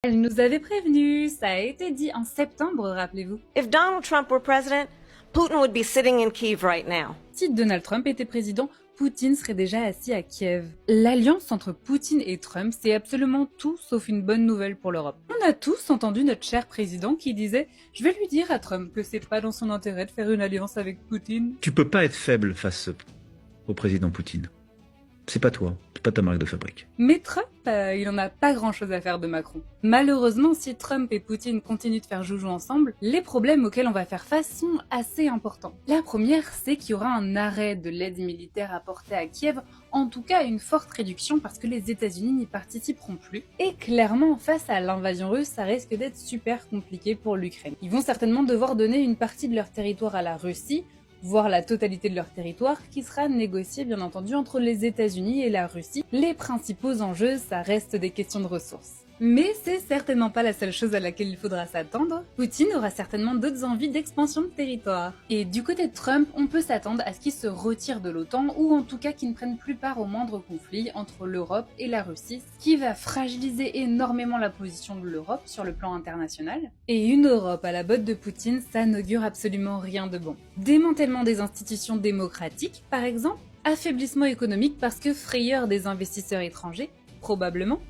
Elle nous avait prévenu, ça a été dit en septembre, rappelez-vous. If Donald Trump were president, Putin would be sitting in Kyiv right now. Si Donald Trump était président, Poutine serait déjà assis à Kiev. L'alliance entre Poutine et Trump, c'est absolument tout sauf une bonne nouvelle pour l'Europe. On a tous entendu notre cher président qui disait « Je vais lui dire à Trump que c'est pas dans son intérêt de faire une alliance avec Poutine. » Tu peux pas être faible face au président Poutine. C'est pas toi, c'est pas ta marque de fabrique. Mais Trump, il en a pas grand-chose à faire de Macron. Malheureusement, si Trump et Poutine continuent de faire joujou ensemble, les problèmes auxquels on va faire face sont assez importants. La première, c'est qu'il y aura un arrêt de l'aide militaire apportée à Kiev, en tout cas une forte réduction parce que les États-Unis n'y participeront plus. Et clairement, face à l'invasion russe, ça risque d'être super compliqué pour l'Ukraine. Ils vont certainement devoir donner une partie de leur territoire à la Russie, voire la totalité de leur territoire, qui sera négocié bien entendu entre les États-Unis et la Russie. Les principaux enjeux, ça reste des questions de ressources. Mais c'est certainement pas la seule chose à laquelle il faudra s'attendre. Poutine aura certainement d'autres envies d'expansion de territoire. Et du côté de Trump, on peut s'attendre à ce qu'il se retire de l'OTAN, ou en tout cas qu'il ne prenne plus part au moindre conflit entre l'Europe et la Russie, ce qui va fragiliser énormément la position de l'Europe sur le plan international. Et une Europe à la botte de Poutine, ça n'augure absolument rien de bon. Démantèlement des institutions démocratiques, par exemple, affaiblissement économique parce que frayeur des investisseurs étrangers, probablement,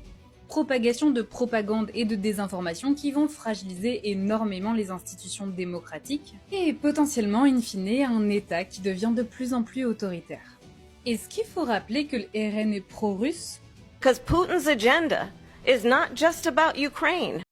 propagation de propagande et de désinformation qui vont fragiliser énormément les institutions démocratiques, et potentiellement, in fine, un État qui devient de plus en plus autoritaire. Est-ce qu'il faut rappeler que le RN est pro-russe? Because Putin's agenda is not just about Ukraine.